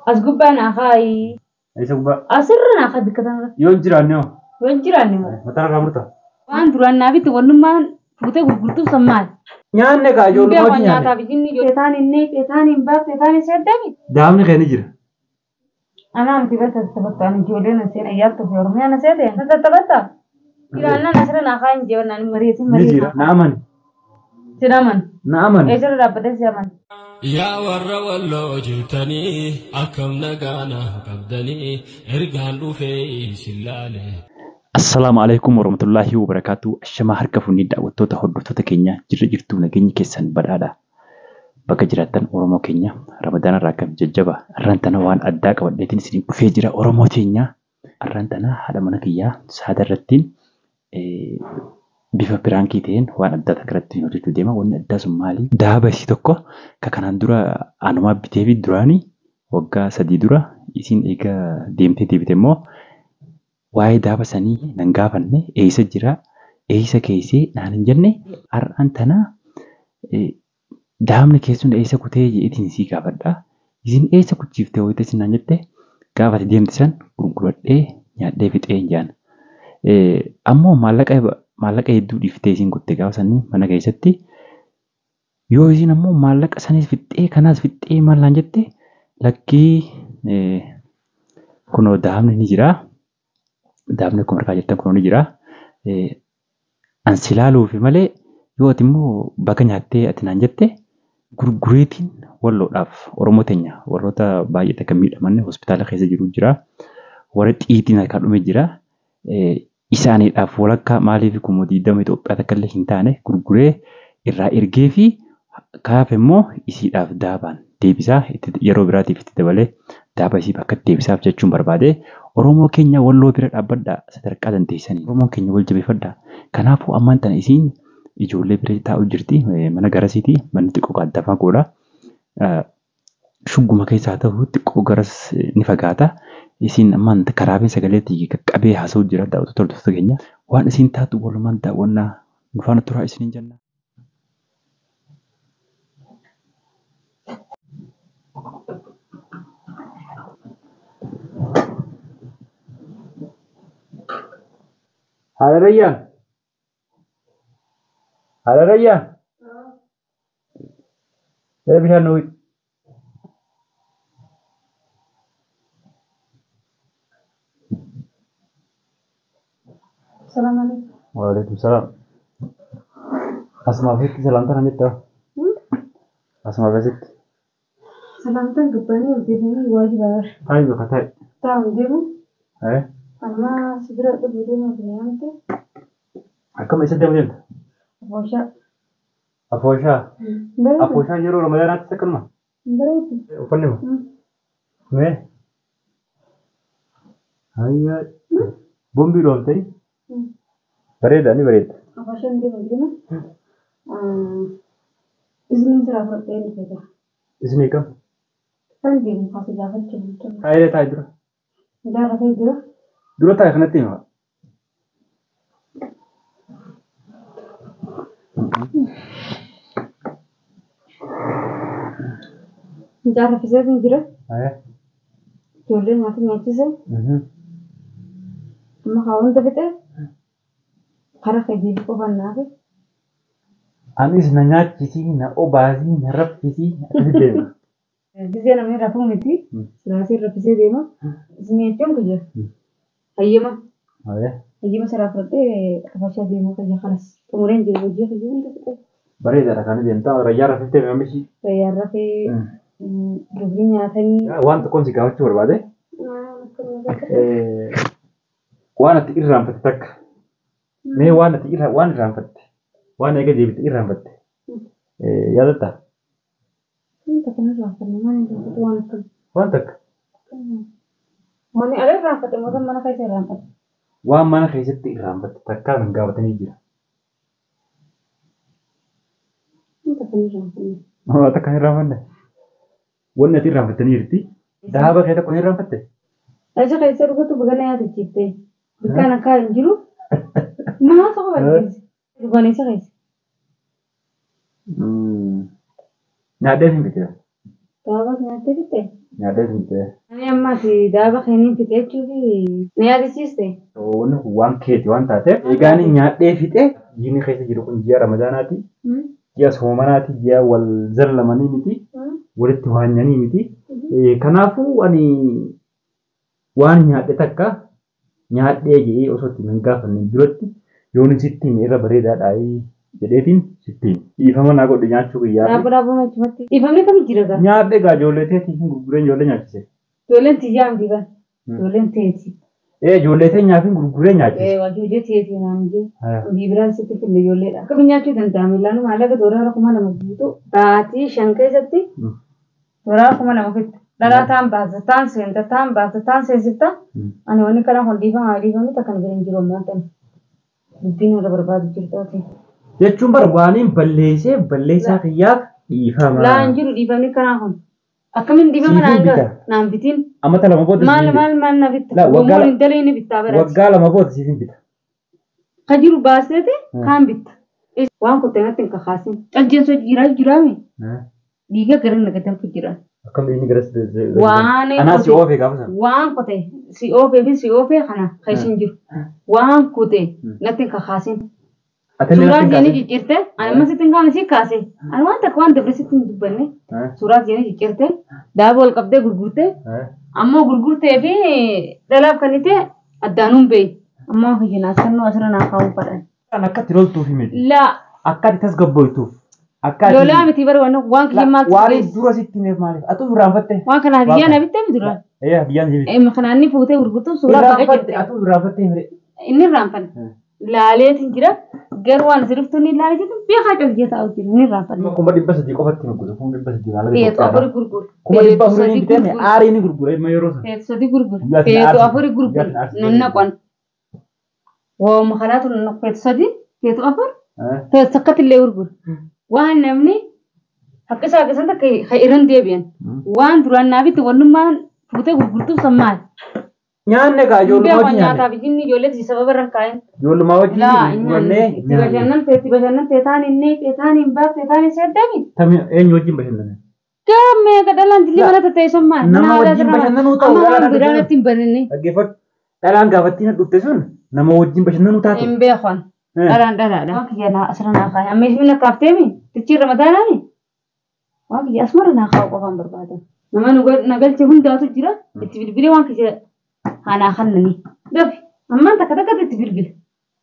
Asgubbaan akaayi. Isa gubba. Asirraan akaa bikkatan. Yoo jiraanne hoo? Yoo jiraanne hoo? Mataa irraa murtaa? Waan duraan naafitti wannummaan fuutee gurgurtuuf sammaati. Nyaanne kaa ijoollee Beekon hojii nyaanne. nyaataaf isinni teetaan inni teetaan hin baaf teetaan hin seddami. Daamni kee ni jira. Anaan tiba tattabattaan ijoolleen aseen ayyaattuuf Oromiyaan aseete tattabattaa. Ilaannaan asirraan akaa hin jeebannaan mariitiin Ni jira. Naaman. Sinaman. Naaman. Eessarra dhaabbatee siyaman. Yaa warra walloo jirtanii akkam nagaana qabdanii ergaan dhufee isin laale. Assalamualaikum warahmatullahi wabarakatuh. Ashama harka fuunni daawwattoota hordoftoota keenya jirra jirtu nageenyi keessan badhaadha. Bakka jiraattan Oromoo keenya Ramadaan irraa akkam jajjaba. Arraan tana waan addaa qabadheetiin isin dhufee jira Oromoo keenya. Arraan tana haadha mana kiyyaa saada irrattiin bifa piraankii ta'een waan addaa takka irratti hojjechuu deema. Wanni addaa sun maali? Daaba isii tokko kanaan dura anumaa bitee fi duraanii waggaa 3 dura isiin eega deemtee deebite immoo waa'ee daaba sanii nan gaafanne eessa jira eessa keessee naan hin jenne har'aan tana daabni keessuun eessa kutee jedheetiin sii gaafadha. Isin eessa kuchiiftee ho'itte sinaan jette gaafate deemte san gurguradhee nyaadhee fixee hin jaan. Ammoo maallaqa hedduu dhiiftee isin kutte gaafa sanii mana keessatti yoo isin ammoo maallaqa sanis fixee kanaas fixee maallaan jette lakkii kunoo daabni ni jira. Daabni akkuma argaa jirtan kun ni jira. Ansi ilaaluufi malee yoo ati immoo bakka nyaattee ati naan jette gurgureetiin walloodhaaf Oromoo teenya warroota baay'ee takka miidhaman hospitaala keessa jiru jira. Warra xiitiin harkaa dhume jira. Isaaniidhaaf walakkaa maaliif kumoo 20 Itoophiyaa takka illee hin taane gurguree irraa ergee fi kaaf immoo isiidhaaf daabaan deebisaa yeroo biraatiif itti dabalee daaba isii bakka deebisaaf jechuun barbaade. Oromoo keenya walloo bira dhaabbadhaa sadarkaa dandeessanii Oromoon keenya wal jabeeffadhaa. Kanaafuu ammaan tana isiin ijoollee bira taa'u jirti mana garasiiti manni xiqqoo adda godha. Shugguma keessaa ta'u xiqqoo garas ni fagaata. Isiin ammaan karaabeen sagaleetti qaqqabee haasa'u jira daawwattoota hordoftoota keenya. Waan isiin taatu walumaan daawwannaa nufaana turaa isiniin jenna. Hararayyan. Hararayyan. Saya bisa nuit. Assalamualaikum. Waalaikumsalam. Asma fitti salamta nan jetta. Asma fitti. Salamtan gubbanii hojjetanii waajibaadha. Hai bakka ta'e. Taa'u deemu. Eh? Amma sibira dhufu deemu deemte. Akkam isa deemte? Afooshaa. Afooshaa. Afooshaa yeroo Ramadaanaatti sakkanuma. Bareedu. Uffanni ma? Mee? Hayya. Bombii dhooftee? Bareeda ni bareeda. Afooshaan deemu deemu. Isniin siraa fudhatee ni fedha. Isni kam? Kan deemu kaasuu gaafachuu. Taa'ee taa'ee jira. Gaafatee jira. Dura taa'e kanatti hima. Jaarrafisee kan jira. Ijoollee nyaata nyaachise. Amma kaawwan dafite. Karaa fedhii qofaan naafe. Anis na nyaachisii, na obaasii, na raffisii akkasitti deema. Gisee namni rafuu miti. Silaasii raffisee deema. Isin jechuun kiyya. Hayyama. Hayyama siraa fudhatee Afooshaa deemuu kiyya kanas. Xumureen jiru hojii hojii hunda fudhate. Bareedaadha kan deemtaa rayyaa raffiftee meeqamishi? Rayyaa rafee gurguranii nyaatanii. Waan tokkoon si gaafachuu barbaade. Waan ati irraanfatte takka. Mee waan ati irraanfatte. Waan eega deebite irraanfatte. Yaadatta? Wanta kana irraanfanne maal irraanfatte waan akkam. Waan takka. Wanni ala irraanfatte moo mana keessa irraanfatte? Waan mana keessatti irraanfatte takkaa kan gaafatanii jira. Wanta kana irraanfanne. Waan takka hin irraanfanne. Wanni ati irraanfattanii jirti. Daaba kee tokko hin irraanfatte. Aja keessa dhugatu bagana yaadachiiftee. Bikkaan akka hin jiru. Maa soqa balleesse. Dhuganeessa keessa. Nyaadhee hin fite. Daabas nyaattee fitte. Nyaatee fixee. Ani amma si daaba keenii fixee jechuufi ni yaadisiiste. Wanni kun waan keeti waan taateef egaa inni nyaadhee fixee jiini keessa jiru kun ji'a Ramadaanaati. Ji'a soomanaati ji'a wal zallamanii miti. Walitti waanyanii miti. Kanaafuu ani waan nyaadhe takka nyaadhee jedhee osoo itti hin gaafanne duratti yoon sitti hime irra bareedaadhaa jedheetiin sitti dhiifama naa godhe nyaachuu guyyaa. Dhaabaa machumatti. Dhiifamni kam jira gaa? Nyaadhe gaa ijoollee teetii fi gurgureen ijoollee nyaachise. Ijoolleen tiyyaa miti kan. Ijoolleen teeti. Ijoollee teenyaa fi gurgureen nyaachise. Ijoollee teeti naan jee. Bibiraan sitti fille ijoolleedha. Akkamiin nyaachuu danda'ame laanu maallaqa toora kuma lama guutuu baatii 5 keessatti toora kuma lama fitta. Dhalataan baasa taan seenta taan baasa taan seensifta. Ani wanni kana dhiifamni takkan jiran jiru ammaan ta'e. Dubbiin irra barbaadu jirtaati. Jechuun barbaaniin balleessaa kiyyaaf dhiifama. Laan jiru dhiifamni kanaa kun. Akkamiin dhiifama naan bitiin. Amata lama booda maal na bitta. Gommoon hin dalee ni bittaa baraati. Waggaa lama booda siifin bita. Ka jiru baaseete kaan bitta. Waan kuttee natti hin kakaasin. Caljeensoo jiraame. Dhiiga gara nagatantu jira. Akkamiin inni garas Waan si oofee gaafa sana. Waan kutee si oofee kana kan jiru. Waan kutee natti hin kakaasin. Suuraa jeeni jijjiirte amma sitti hin kaane si kaase. Ani waan takka waan dabre sitti hin dubbanne. Suuraa jeeni jijjiirte daaba ol qabdee gurgurte. Ammoo gurgurtee fi dhalaaf kan ite addaanuun beeyi. Ammoo hojjenaa sannoo asirra naa kaa'uu fadhan. Kan akkatti loltuuf himeti. Laa. Akkatti tasgabboytuuf. Lolaa miti bara waan kiyya maal waan dura sitti himeef maaliif? Atu irraanfatte. Waan kana hadiyyaan abittee mi dura? Hadiyyaan jibi. Kanaan inni fuutee gurgurtuuf suuraa baqa jirte. Atu irraanfatte himee. Inni irraanfanne. Laaleetiin jira garuu waan siriftuu ni ilaalee jirtu beekaa callee taa'u jira ni irraanfanne. Kuma 300 qofatti nu gurguru. Kuma 300 maal Teetu afurii gurguru. Kuma 400 bitame aarii ni gurgura amma yeroo sana. Teetu sadi gurguru. Teetu afurii gurguru. Nanna qon. Wooma kanaatu nanna teetu sadi teetu afur. Teetu sakkatti illee gurguru. Waan namni akka isaa keessatti akka irran deebi'an. Waan duraan naafitti wannummaan fuutee gurgurtuuf sammaal. Nyaanne kaa ijoollumaa wajjin nyaanne. Nyaataaf inni ijoollee sababa irra kaa'en. Ijoollumaa wajjin nyaanne. Itti bashannaan teetaan inni teetaan hin baaf teetaan hin seddami. Tamii eenyu wajjin bashannane? Gammee gadhalaan dilli mana tattee sommaa. Nama wajjin bashannanuu ta'u dhalaan biraan ittiin bananne. Dhaggeeffadhu. Dhalaan gaafattiin dhufte sun nama wajjin bashannanuu taatu. Hin beekan. Dhalaan dhalaadha. Waan kiyya asirra naa kaa'e. Amma ismi na kaafteemi. Tichi irra mataanaani. Waan kiyya asumara naa kaa'u qofaan barbaadan. Nama na galche hundaatu jira. Itti bilbilee waan kiyya Ana kannani. Dabi amman takka itti bilbila.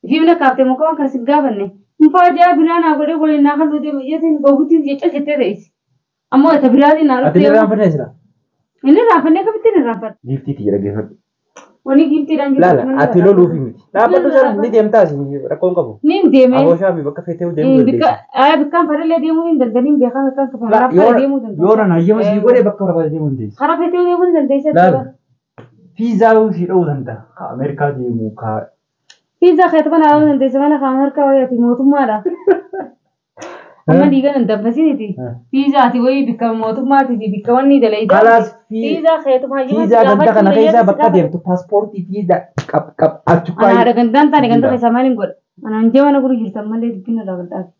Ifimna kaaftee muka waan kana si gaafanne. Infaaja biraana godhe godhe naa kan dute miyyatiin gogutiin jecha jettee ta'is. Ammoo ta biraatiin naa Ati ni raanfanne sira. Inni raanfanne kabitti ni raanfanne. Giiftiiti jedha geeffadhu. Wani giiftiidhaan jiru. Laala ati loluufi miti. Dhaabbadhu sana ni deemtaas rakkoon qabu. Ni deemee. Abooshaa fi bakka feetee deemuu dandeessa. Bikkaan farallee deemuu hin dandaniin beekaa bikkaan farallee deemuu dandeessa. Yoo na hayyama sii godhe bakka barbaade deemuu dandeessa. Karaa feetee deemuu hin dandeessa. Fiizaa si dha'uu danda'a. Ameerikaa deemuu kaa. Fiizaa keessa kana dha'uu dandeessa mana kaan harka wayiiti mootummaadha. Amma dhiiga nan dabbasiiti. Fiizaati wayii bikka mootummaati fi bikka wanni dalagaa. Kalaas fiizaa keetuma fiizaa ganda kana keessa bakka deemtu paaspoortii fiizaa qab achukaa. Ana haadha gandaan taane ganda keessa maaliin godha? Anaan jee mana guru jirtan malee dubbina irraa gaddaati.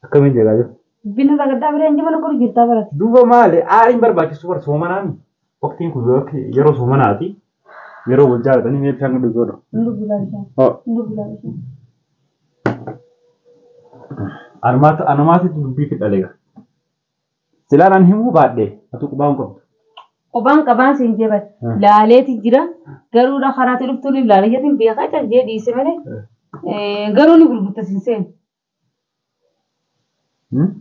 Akkamiin jedhaa jiru? Dubbina irraa gaddaa biraan jee mana guru jirtaa barate. Duuba maali? Aariin barbaachisu bara soomanaami. Waktiin kun yeroo soomanaati. Yeroo wal jaalatanii mee bishaan dhuguu godhu. Ndugulaa bishaan. Ndugulaa bishaan. Anamaatitti dubbii fidhaleega. Silaan an himuu baadhee atu qubaan qabdu. Qubaan qabaan siin jebat. Laaleeti jira. Garuudha karaatti dhuftuun ilaalayyatiin beekaa callee dhiise malee. Garuu ni gurgurta siin seenu.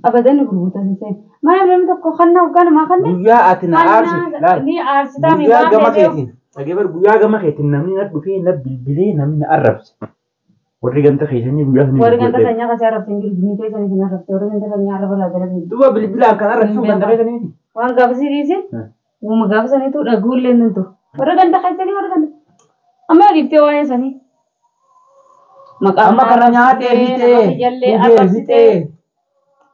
Abadan ni gurgurta siin seenu. Maal namni tokko kannaa hoggaa namaa kannee? Guyyaa ati na aarsi. Ni aarsitaa mi guyyaa gama keetiin. Dhageefar guyyaa gama keetiin namni na dhufee na bilbilee namni na arrabse. Warri ganta keessanii guyyaa sanii. Warri ganta keenyaa kasii arrabse hin jiru. Jinni keessanii hin arrabse. Warri ganta keenyaa arraba laa jalatti. Duuba bilbilaan kan arrabsu ganta keessanii. Waan gaafasii dhiise. Uuma gaafasaniitu dhaguullee hin tu. Warri ganta keessanii warri ganta. Amma dhiiftee waan eessanii. Amma kana nyaatee bitee. Geessitee.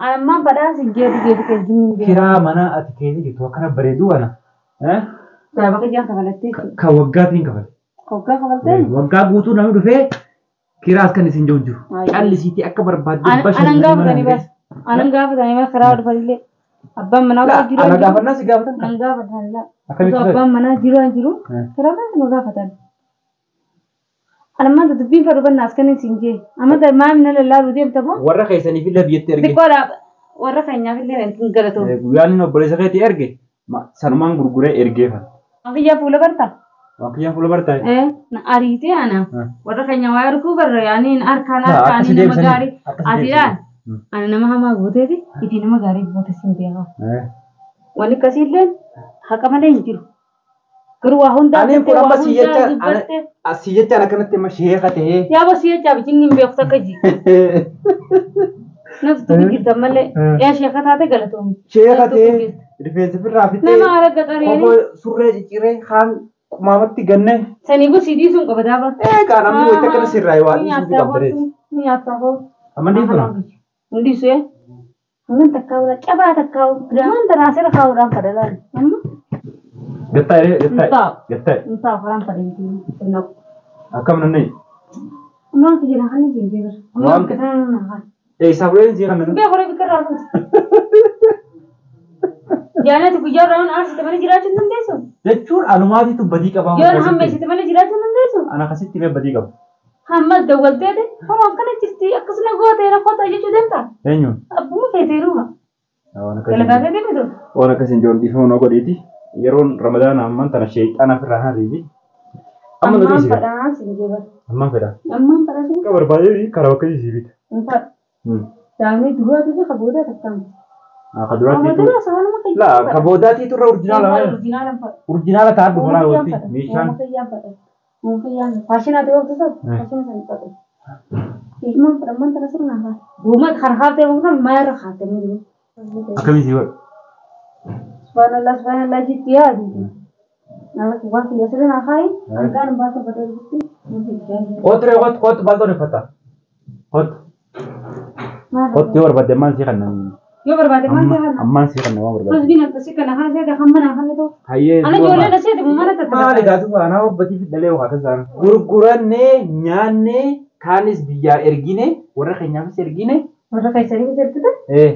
Ammaan badhaasi geessitee jinni. Kiraa mana ati keessa jirtu akkana bareedu ana. Gaafa kiyyaa kafalattee. Kan waggaatiin kafale. Waggaa kafalatee. Waggaa guutuu namni dhufee kiraas kan isin jiru. Callisiitii akka barbaadde Anan gaafatanii bas. Anan gaafatanii bas karaa dhufanillee. Abbaan manaa La, jiru ana gaafannaa si gaafatan. kan gaafatan la. Akkamitti Osoo abbaan manaa jiru karaa kan nu gaafatan. Anamma dubbiin fadhu bannaas kan isin jee. Amma maamni na lallaalu deemta moo? Warra keessaniif illee biyyatti erge. Xiqqoodha warra keenyaaf illee hin galatu. Guyyaan inni obboleessa keetii erge sanumaan gurguree ergeefan. Kiyyaa fuula barta. Waan kiyyaan fuula bartaa. Ariitee ana warra keenya waa arguu barra yaaniin harkaan nama gaarii atiidhaan ana nama hamaa gooteeti itti nama gaarii goote siin beekaa. Wanni akkasiillee haqa malee hin jiru. Garuu waa hundaa Ani kun amma si jechaan akkanatti amma sheeka ta'ee. Yaa bosi jechaa bijinni hin beeku takka ji. Nafti tuqi jirtan malee yaa sheeka taate galatoomi. Sheeka ta'ee rifeensa firraa fitee. Nama haala gaxareeni. Kofoo surree cicciree haan qumaamatti gannee. Sanii gosi diisuun qaba daaba. Kaan amma wayita akkana sirraa waa dhiisuu fi qabdareeti. Ni nyaataa hoo. Amma dhiisuna. Hundisu yaa. Hangan takkaa'uudha cabaa takkaa'u. Gamaan tanaasira kaa'uudhaan fadalaan. Amma. Gattaa. Intaa faraan fadhiitii. Akkam nannee. Ammaan kijira kan isin jira. Ammaan kitaan naa. Isaa fuudhee si kan nannee. Bee horii bikka raafut. Jaanati guyyaa irraa arsite malee jiraachuu hin dandeessu. Jechuun anumaatiitu badii qaba. Yoo hammeessite malee jiraachuu hin dandeessu. Ana akkasitti illee badii qaba. Hammas dawwalteete horaa akkana jirti akkasuma gootee rakkootaa jechuu danda'a. Eenyuun? Abbuma feeteeruuma. Dalagaa feetee bitu. Waan akkasiin joon dhiifama noo godheeti. Yeroon Ramadaana amman tana sheexana firraa hariiti. Amma nuti Ammaan fadhaa sin jeeba. Amman fedha. Ammaan fadhaa sun. Akka barbaadee karaa bakka isii bita. Infa. Daamni duraa fi kaboodaa takkamu. Akka duraatti. Kaboodaa saanuma kayyaa. La kaboodaati turre urjinaala. Urjinaala fadha. Urjinaala ta'a dhufa wanti meeshaan. Mukayyaan fadha. Mukayyaan. Faashinaati waqti ta'u. Faashina san fadha. Ilmaan fadha man tana sirnaa fadha. Guumat kan haatee mukna mayarra haatee mudu. Akkamitti godha? Subhanallah jitti yaadi. Nama waan kiyya sirnaa kaayi. Hangaan baasa fadha jirti. Otre hot balto fata. Hot yoo barbaadde ammaan sii kannan. Yoo barbaadde ammaan sii kannan. Ammaan sii kannan waan barbaadde. Tasbiin akkasii kana kana seeta kan mana kan ta'u. Hayyee. Ana ijoollee da seeta mana tattaba. Maali gaatu anaa obbatii fi dhalee waa kasaan. Gurgurannee nyaannee kaanis biyyaa ergine warra keenyaafis ergine. Warra keessaniifis ergite.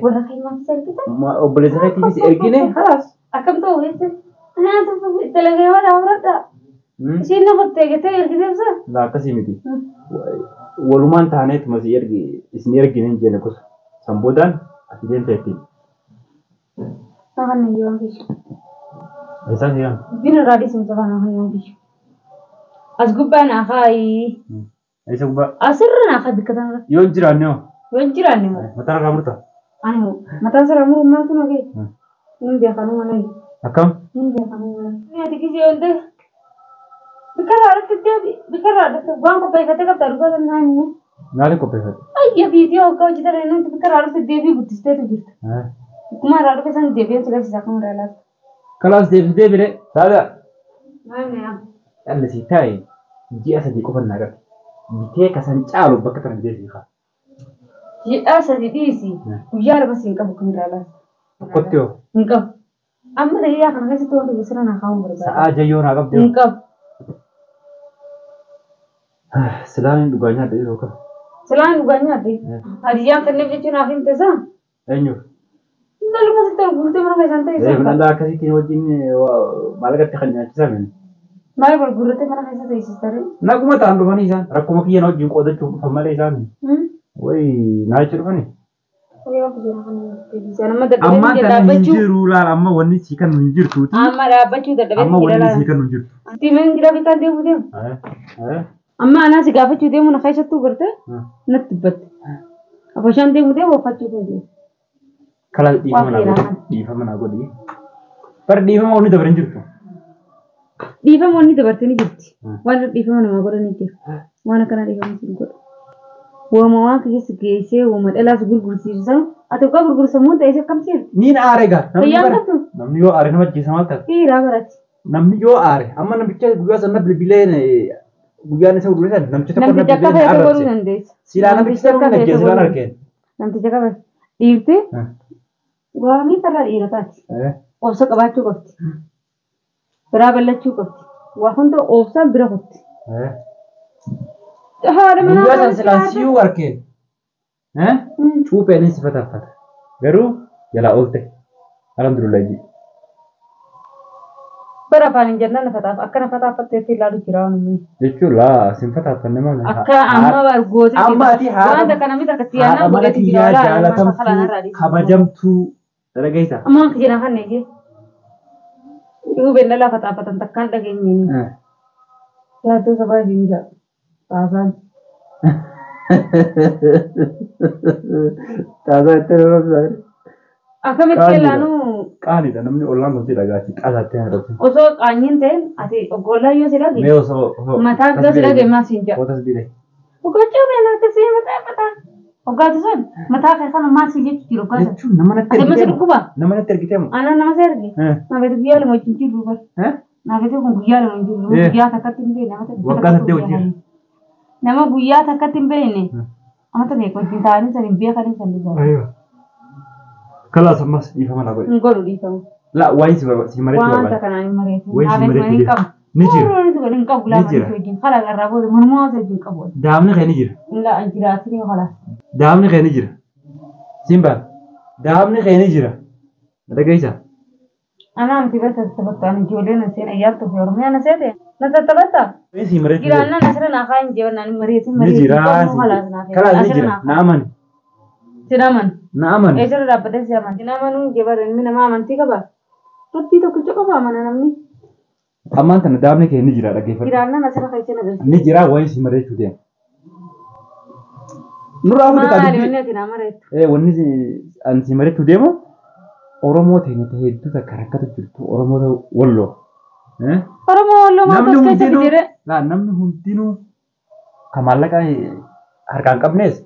Warra keenyaafis ergite. Obboleessa keetiifis ergine. Halaas. Akkam ta'u jechuun. Nyaata dalagee waan awwaadha. Isiin nama teegatee ergiteefsa. La akkasii miti. Walumaan taaneetu masii isin ergine hin jenne gosa. Samboodaan ati deemta ittiin. Nahan yoo angish. Eessaa si'an? Bina raadii simta kana nahan yoo angish. As gubbaa naa kaayi. Eessa gubbaa? Asirra naa kaa bikka tanarra. Yoo hin jiraanne hoo? Yoo hin jiraanne moo? Mataan irraa murtaa? Ani moo mataan sarara muruu maal kun hagee? Nun beekanuu mana. Akkam? Nun beekanuu mana. Nyaati gisee ooltee. Bikarraa waan qopheeffatee qabda dhugaa naanni. Maali qopheeffate? Ayya viidiyoo akka hojjetan inni bikarraa dhufte deebii guddisteetu jirta. Akkuma irraa dhufe san deebiin si labsiisa akkuma irraa laata. Kalaas deebisee bire. Saada. Maal yaa? Dhalli taa'e ji'a sadii qofa naa qabe. Bitee kasan caalu bakka kana bitee siifaa. Ji'a sadii dhiisi. Guyyaa lama siin qabu akkuma irraa laata. Tokkotti hoo? Hin qabu. Amma dayyaa kana keessatti wanti sirna naa kaa'uun barbaada. Sa'aa jayyoo naa qabdee. Hin qabu. Silaan dhugaa nyaadha yeroo kam? Silaan dhugaa nyaadha. Hadiyyaan kenneef jechuun haaf himte isaa? Eenyuuf? Dhaluma sitti gurgurtee mana keessan ta'e isaa. Dhalaa akkasitti wajjin maalagatti kan nyaachisaa mini. Maal gurgurtee mana keessa teessistare? Naguma ta'an dhufanii isaan rakkuma kiyyan wajjin qoodachuuf dhufan malee isaan. Wayii naachi dhufanii. Amma kan hin jiru laala amma wanni sii kan hin jirtuuti. Amma dhaabbachuu dadhabee amma wanni sii kan hin jirtu. Tiimeen gira bitaan deemu deemu. Amma anaa si gaafachuu deemu na keessattuu gartee natti dubbatte. Afashaan deemu deemu uffachuu deemu. Kala dhiifama naa godhi. Bar dhiifama wanni dabarin jirtu. Dhiifama wanni dabarte ni jirti. Waan dhiifama namaa godhanii jiru. Waan akkanaa dhiifama si godha. Wooma waan keessa geessee wooma dhalaas gurgursiisan ati ugaa gurgursamuun ta'ee akkamitti? Niin aare gaa. Namni yoo aare nama ajjeesa maal ta'a? Dhiiraa barati. Namni yoo aare amma namicha guyyaa sana bilbileen guyyaan isa gurguratan namicha tokko namticha akka feete godhuu dandeessa. Silaa namicha tokko ajjeesa waan argeen. Namticha qaba dhiirtee waamii farra dhiirataati. Obsa qabaachuu qabdi. Biraa ballachuu qabdi. Waa hunda obsaan bira qabdi. Guyyaa san silaan siyuu argeen. Cuupheenis fataffata. Garuu jalaa oolte. Alhamdulillah ji. Bara afaan jennaan fataaf akkana fataafattee ilaalu jira wanni. Jechuun laa sin fataafanne maal? Akka amma bargooti. Amma ati wanta kana miti akka siyaanaa godheeti jira jaalatamtuu kabajamtuu dalageessa. Amma akka jira kan neegee. Ibu benda fataafatan takkaan dhageenyeeni. Yaaduu sabaa jinja. Taasaan. Taasaan itti roobsaa. Akkamitti ilaanu qaaliidha namni ollaan kun si dhagaatti qasattee haadhatu. osoo qaanyiin ta'een ati oggolaa yoo si dhage Mee osoo mataa akka si dhage maas hin jedhu. Ootas bire. Oggolchuu beela akka si mataa. Oggaatu sun mataa kee kana maas hin jechu jiru gaasa. Jechuun nama natti Ati masi ergitee dhukkuba. nama natti ergitee mu. Ana nama si erge. Naafetu guyyaa lama wajjin jiru bas. Naafetu kun guyyaa lama wajjin jiru. Guyyaa takkatti hin beekne. Waggaa saddeet wajjin. Nama guyyaa takkatti hin beekne. Amata beeku wajjin taa'anii san hin beekanii san dhugaa. Kalaas ammas dhiifama na godhe. Hin godhu dhiifamu. La waa'ee si mareetti Wanta barbaada. kanaan hin mareetin. Waa'ee si Naafetu mareetti hin qabu. ni jira. Suuraan hin qabu lama wajjin. Kala garraa booda mormaa osoo wajjin qabu. Daamni kee ni jira. Illa an jiraatin yoo kalaas. Daamni kee ni jira. Simba. Daamni kee ni jira. Dhageessa. Ana mti basta tabattan ijoolleen aseen ayyaattu fi oromiyaan aseete na tattabatta Waa'ee si mareetti. jiraannan asirra naa kaan jeewannan mareetin Ni mareetin jira. kalaas naa Kalaas ni jira. Na amani. sinaman Na amani. eesirra dhaabbatee sinaman sinamanuu jebar ilmi namaa amantii qaba rabbii tokkicha qaba amana namni Ammaan tana daamni kee ni jira dhaggeeffadhu. jiraannan asirra keessan agarsiisa Ni jira waa'ee si mareechuu deema. Nurraa fuudhi maali kan wanni ati naa mareettu wanni an si mareechuu deemu Oromoo ta'e hedduu takka rakkatu jirtu Oromoo Walloo. oromoo walloo maatos keessatti jire Namni hundinuu kan maallaqa harkaan qabnees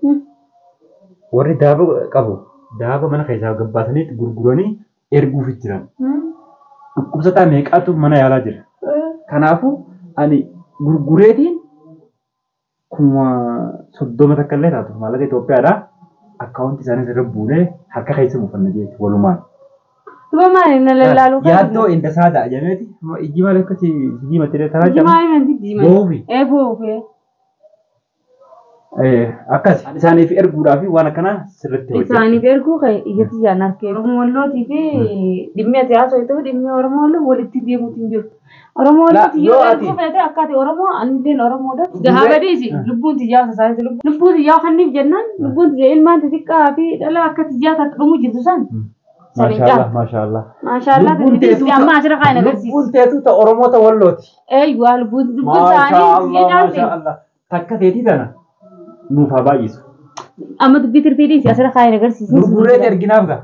warri daaba qabu daaba mana keessaa gabbaasanii gurguranii erguuf jiran. Dhukkubsataa meeqaatu mana yaalaa jira. Kanaafuu ani gurgureetiin kuma 30 takka illee taatu maallaqa Itoophiyaadhaa akkaawuntii isaanii irra buunee harka keessa buufanna jechuudha walumaan. duba maali na lallaaluu Yaaddoo inda saada jameeti ijji maal akkasi diimatee taraa jimaa himanti diima Boofi. boofi Akkas isaaniif erguudhaaf waan akkanaa sirriitti hojjetu. isaaniif erguu kan iyyatti jaan arkee oromoo wallootii fi dhimmi ati haasoo ta'u dhimmi oromoo walloo walitti deemuutu hin jiru. Oromoo wallootii yoo erguu feete akka ati oromoo anilleen oromoodha. Gahaa badeesi lubbuun tiyyaa sasaanitti lubbuun tiyyaa kanniif jennaan lubbuun tiyyaa ilmaan xixiqqaa fi dhala akka tiyyaa takka dhumuu jirtu san. Maashaallah. Maashaallah amma asirra kaan agarsiisa. Lubbuun teetu ta Oromoo ta Wallooti. Eeyyuu lubbuun isaanii Maashaallah. Takka teetii tana nuuf haa baay'isu. amma dubbii tirfiidhiisi asirra kaan agarsiisa. Gurguree erginaaf ga'a.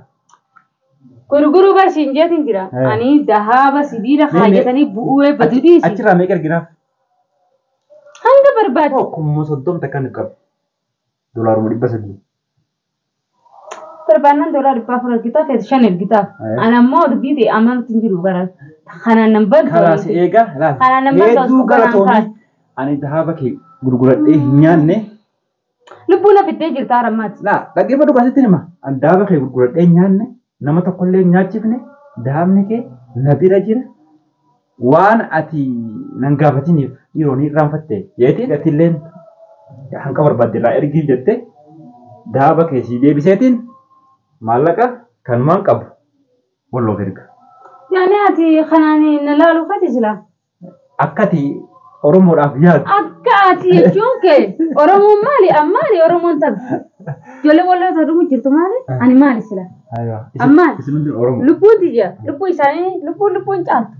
Gurguruu barsiin jeetiin jira. Ani dahaaba sibiila kaayatanii bu'uuree badu dhiisi. Achirraa meeqa erginaaf? Hanga barbaadu. Kuma 30 takka ni qabu. Doolaaruma 300. Barbaannan $400 ergitaa keessa 5 ergitaa. Ani ammoo dubbii ta'e amantu hin jiru gara kanaan nan bantu. Karaas eegaa Kanaan nan bantu hedduu galatoomii ani dahaaba kee gurguradhee hin nyaanne. Lubbuun hafittee jirta harammaatti. Dhaggeeffadhu kaasitti hima. Ani dahaaba kee gurguradhee hin nyaanne nama tokkollee hin nyaachifne dahabni kee na bira jira. Waan ati nan gaafatiniif yeroo ni irraanfatte jeetii gatilleen hanqa barbaadde irraa ergii jette dahaba kee sii deebiseetiin maallaqa kanumaan qabu Walloof erga. Yaani ati kanaan na laaluu kati jira. Akkati Oromoodhaaf yaadu. Akka ati jechuun kee Oromoon maali? Ammaali Oromoon tabi. Ijoollee Walloota dhumu jirtu maali? Ani maali sila? Ammaali. Lubbuun tiyya. Lubbuu isaanii lubbuun caaltu.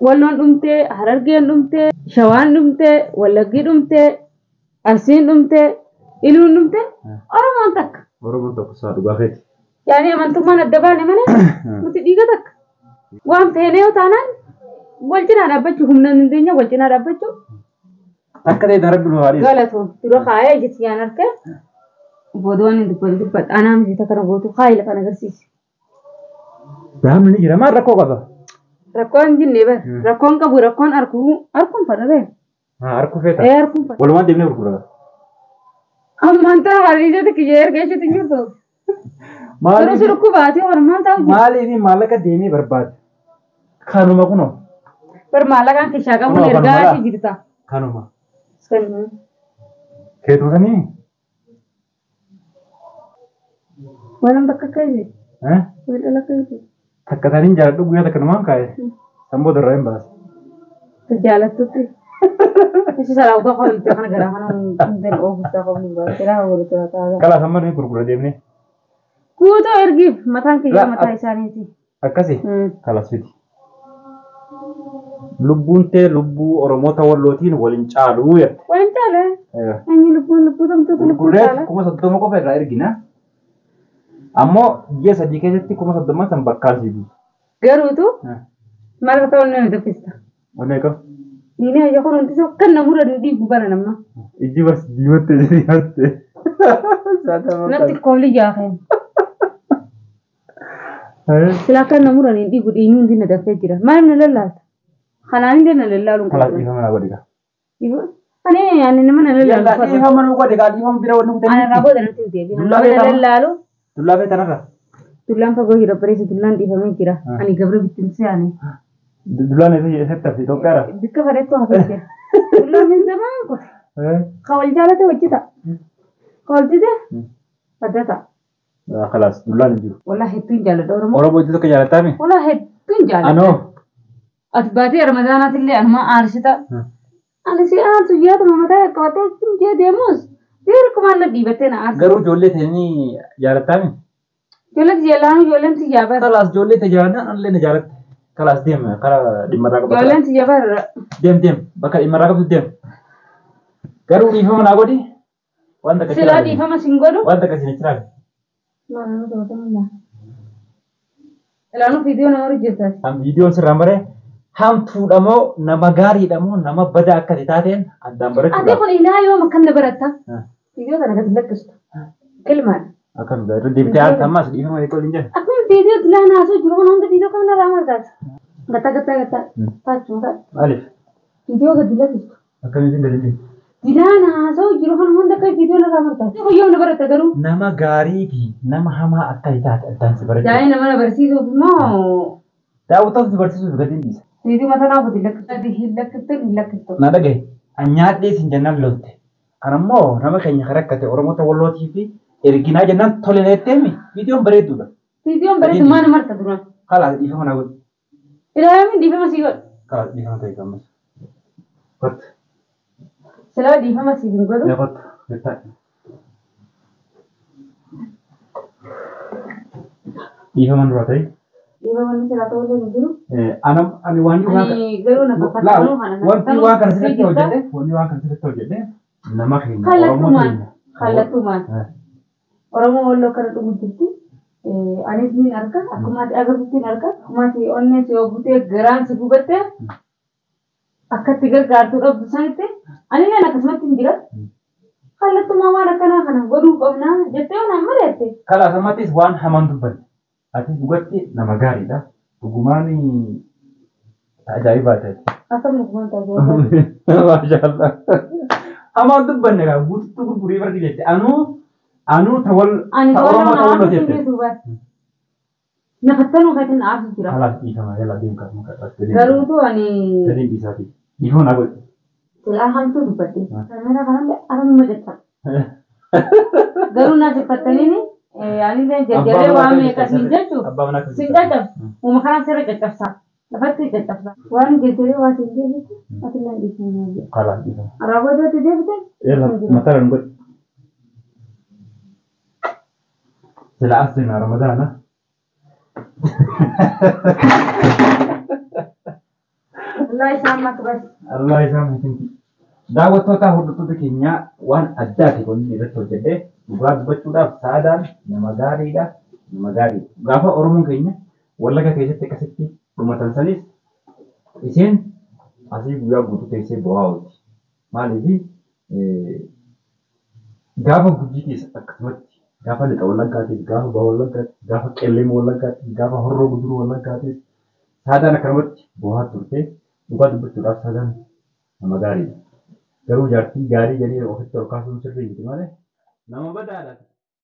Walloon dhumtee, Harargeen dhumtee, Shawaan dhumtee, Wallaggii dhumtee, Arsiin dhumtee, Iluun dhumtee, Oromoon takka. Oromoon tokko isaa dhugaa feeti. Yaani amantummaan adda baane malee nuti dhiiga takka. Waan feenee yoo taanaan wal cinaa dhaabbachuu humna hin dandeenya wal cinaa dhaabbachuu. Akka ta'e darabbi nu haadhiis. Galatoon dura kaayee ijjitti yaan harkee booda waan hin dubbadhu anaa miti takka na gootu kaayi lafa agarsiisi. Dahamni ni jira maal rakkoo qaba? Rakkoon jinnee bara rakkoon qabu rakkoon harkuun fadharee. Harkuu feeta. Harkuun fadha. Walumaan deemnee gurgurata. Ammaan ta'a hariisatti kiyyee erga jechuutti hin jirtu. Yeroo si dhukkubaatee walumaan taa'u jirtu. Maaliif maallaqa deemee barbaade? Kanuma kunoo. Bar maallaqaan kishaa qabuun ergaa ishee jirta. Kanuma. Keetuutanii? Waan bakka akkasii. Wal akkanti. Takka taniin jaaladhu guyyaa takka namaan kaa'e. Samboo darraa hin baase. Jaalattutti. Isi salaa utuu akka itti kana garaa kana hundeen oofistaa qabnu baase. Ilaa walitti taa'aa. Kalaa sammaa ni gurgura deemnee. Guutuu ergiif mataan kiyyaa mataa isaaniiti. Akkasi. Kalas fiti. Lubbuun tee lubbuu Oromoota Wallootiin waliin caaluu jedhe. Waliin caalee. Anyi lubbuu tamtoota lubbuu caalaa. Kuma 30 qofa irraa ergina. Ammoo ji'a sadii keessatti kuma 30 san bakkaan sii buusu. Garuutu maal akka ta'u inni dubbista. Onnee qabu. Diinii ayyaa kun wanti isa kan namurra dhiibu bana nama. Ijji bas diimattee jedhee yaatte. Natti koolii jaafeen. Silaa kan namurra dhiibu dhiinii hundi na dafee jira. Maal na lallaasa? Kanaan illee na lallaaluun qabu. Kalaas dhiifama na godhi gaa. Ani nama na lallaalu. Dhiifama na godhi gaa dhiifama bira wanni kutanii. Ani raaboo dana siin deebi. Nama na lallaalu. Dullaa fee tanarra. Dullaan fagoo jira bareessa dullaan dhiifamee jira. Ani gabra bittinsee ani. Dullaan eessatti hafe Itoophiyaadha. Bikka bareedduu hafee jira. Dullaan min zamaan qote. Kawal jaalate hojjeta. Kawaltite addata. Kalaas dullaan hin jiru. Walaa hedduu hin jaalladha Oromoo. Oromoo hojjetu akka jaallataame. Walaa hedduu hin jaalladha. Anoo. Ati baatee Ramadaanaatillee anuma aarsita. Ani si aarsu yaaduma mataa qabatee jee deemus. Dirqumaan na dhiibattee na aarsa. Garuu ijoollee ta'anii jaallataame. Ijoollee jaallaan ijoolleen si jaabata. Kalaas ijoollee ta'e jaalladha anillee na jaalatte. Kalaas deem karaa dhimmarraa qabatu. Ijoolleen si jaabata. Deem bakka dhimmarraa qabatu deem. Garuu dhiifama naa godhi. Wanta akkasii. Silaa dhiifama sin godhu. Wanta akkasii na ciraale. Maanaam taphatamudha. Ilaanu viidiyoo nama hojjettaati. An viidiyoon sirraan baree hamtuudha moo nama gaariidha moo nama badaa akka taateen addaan barachuu. Ati kun ilaa yoom akkan na baratta? Viidiyoo kana gadi lakkistu. Kilmaadha. Akkam irra deemtee haala ammaas dhiifama eeggoo hin jennu. Akkuma viidiyoo dilaa naasoo jiru kun hunda viidiyoo kam narraa martaati. Gatta. Taachuu ta'a. Maaliif? Viidiyoo gadi lakkistu. Akkamitti gadi deemu? Dilaa naasoo jiru kun hunda akka viidiyoo narraa martaati. Kun yoom na baratta garuu? Nama gaarii fi nama hamaa akka taate addaan si barachuu. Daa'ima nama na barsiisuuf immoo. Daawwataaf si barsiisuuf gadi hin dhiisa. Viidiyoo mataa naa gadi lakkistu. Hin lakkistu. Na dhagaye. Anyaadhee sin jennaan lolte. Kanammoo nama keenya kan rakkate Oromoota Wallootii fi erginaa jennaan tole na jetteemi. Viidiyoon bareedduudha. Viidiyoon bareeddu maal marta dura? Kalaas dhiifama naa godhi. Ilaalamni dhiifama sii godhu. Kalaas dhiifama ta'e gammas. Kottu. Silaa dhiifama sii hin godhu. Kottu. Jettaa. Dhiifama dura ta'e. Dhiifama ni silaa ta'uu illee jiru. Ani waan garuu na fakkaatu wanti waan kana sirriitti hojjedhe nama keenya Oromoo keenya. Kallattumaan. Oromoo Walloo kana dhugu jirti. Anis ni arga. Akkuma ati agartutti ni arga. Akkuma ati onneen si obbutee garaan si gubattee akkatti gargaartuu dhabdu sanitti ani illee akkasumatti hin jira. Kallattumaa waan akkanaa kana godhuu qabnaa jettee waan mari'atte. Kalaas ammattis waan hamaan dubbanne. Atis dhugatti nama gaariidha. Dhugumaan ajaa'ibaa ta'e. Akkam dhugumaan tajaajila. Maashaallah. Hamaan dubbanne kaa guututti gurgurii barri jette. Anuu ta'ol Oromoo ta'ol jette. Nafattanuu kan na aarsu jira. Kalaas dhiifama yala deemkaa muka. Garuutu ani. Gadiin dhiisaati. Dhiifama naa godhe. Silaa hamtuu dubbadde. Kamera kanallee arama jechaa. Garuu naaf uffataniini. Ani jajjaree waan meeqasiin jechuun sin caccabsa. Uuma kanaan sirra caccabsa. Lafatti caccabsa. Waan jajjaree waa sin deebitu ati illee dhiifama. Kalaas dhiifama. Araabootatti deebite. Mataa hin godhe. Sila as deemna Ramadaana. Allah isaan makbas. Allah isaan makinti. Daawwattoota hordoftoota keenyaa waan addaati kun irratti hojjedhee dhugaa dubbachuudhaaf saadaan nama gaariidha. Nama gaariidha. Gaafa Oromoon keenya Wallagga keessatti akkasitti dhumatan sanis isheen asii guyyaa guutuu teessee bo'aa oolti. Maaliif gaafa Gujii keessa akkasumatti gaafa lixa Wallaggaatis, gaafa baha Wallaggaatis, gaafa qelleema Wallaggaatis, gaafa horroo guduruu Wallaggaatis saadaan akkanumatti bo'aa turte dhugaa dubbachuudhaaf saadaan nama gaariidha. Garuu jaartii gaarii jedhee ofitti ol kaasuun sirrii miti malee nama badaadha.